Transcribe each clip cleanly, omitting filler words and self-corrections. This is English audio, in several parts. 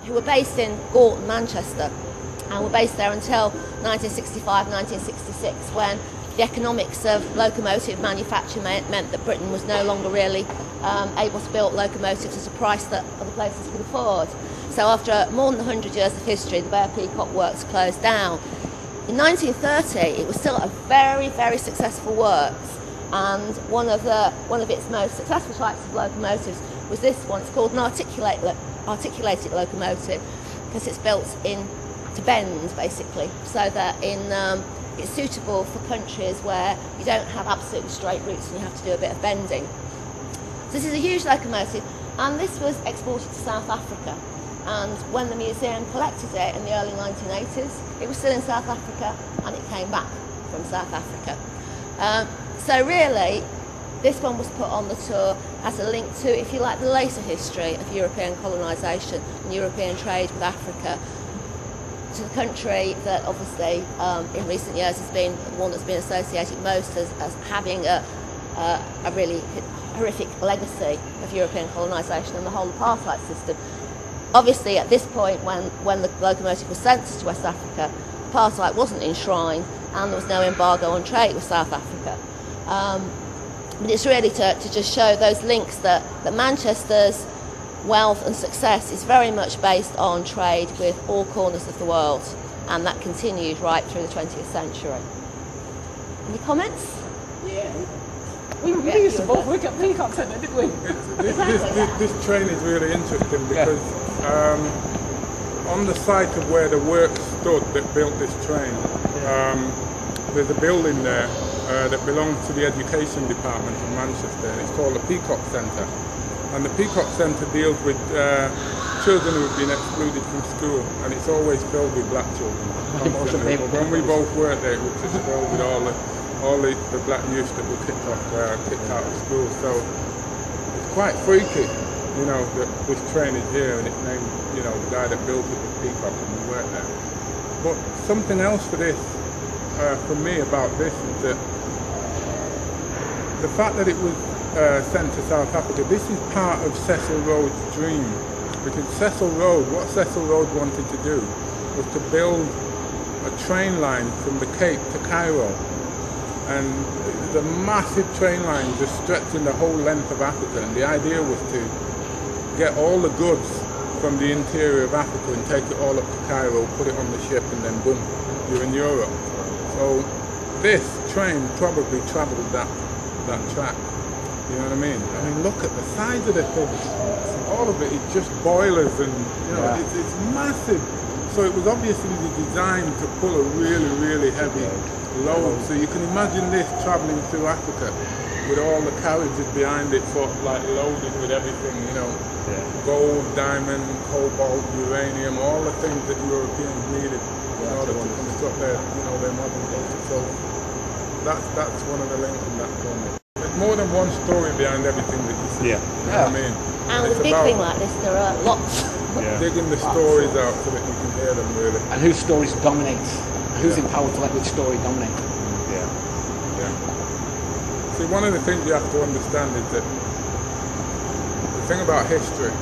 who were based in Gorton, Manchester, and were based there until 1965, 1966, when the economics of locomotive manufacture meant that Britain was no longer really able to build locomotives at a price that other places could afford. So after more than 100 years of history, the Bear Peacock Works closed down. In 1930, it was still a very, very successful works, and one of its most successful types of locomotives was this one. It's called an articulated locomotive because it's built to bend, basically, so that it's suitable for countries where you don't have absolutely straight routes and you have to do a bit of bending. So this is a huge locomotive, and this was exported to South Africa. And when the museum collected it in the early 1980s, it was still in South Africa, and it came back from South Africa. So really, this one was put on the tour as a link to, if you like, the later history of European colonisation and European trade with Africa, to the country that obviously in recent years has been one that's been associated most as having a really horrific legacy of European colonisation and the whole apartheid system. Obviously, at this point, when the locomotive was sent to West Africa, apartheid wasn't enshrined and there was no embargo on trade with South Africa. But it's really to just show those links that Manchester's wealth and success is very much based on trade with all corners of the world, and that continued right through the 20th century. Any comments? Yeah. We used to both work at Peacock Centre, didn't we? This train is really interesting because on the site of where the works stood that built this train, there's a building there that belongs to the Education Department of Manchester. It's called the Peacock Centre. And the Peacock Centre deals with children who have been excluded from school, and it's always filled with black children. When we both worked there, it was just filled with all the black youth that were kicked out of school. So it's quite freaky, you know, that this train is here and it's named, you know, the guy that built it was Peacock, and we worked there. But something else for this, for me about this, is that the fact that it was sent to South Africa, this is part of Cecil Rhodes' dream, because what Cecil Rhodes wanted to do was to build a train line from the Cape to Cairo, and the massive train line just stretching the whole length of Africa, and the idea was to get all the goods from the interior of Africa and take it all up to Cairo, put it on the ship, and then boom, you're in Europe. So this train probably travelled that track. You know what I mean? I mean, look at the size of the thing. All of it is just boilers, and you know, it's massive. So it was obviously designed to pull a really, really heavy load. So you can imagine this travelling through Africa with all the carriages behind it, sort of like loaded with everything, you know, gold, diamond, cobalt, uranium, all the things that Europeans needed in order to construct their modern culture. So that's one of the links in that film. There's more than one story behind everything that you see. You know what I mean? And with a big thing like this, there are lots. Digging the stories out so that you can hear them, really. And whose stories dominate? Who's empowered to let which story dominate? See, one of the things you have to understand is that the thing about history,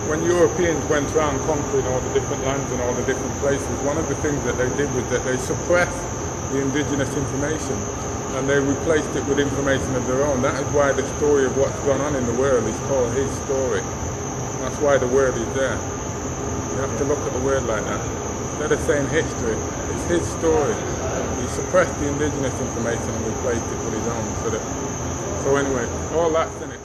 when Europeans went around conquering all the different lands and all the different places, one of the things that they did was that they suppressed the indigenous information, and they replaced it with information of their own. That is why the story of what's gone on in the world is called his story. That's why the word is there. You have to look at the word like that. Instead of saying history, it's his story. He suppressed the indigenous information and replaced it with his own. So anyway, all that's in it.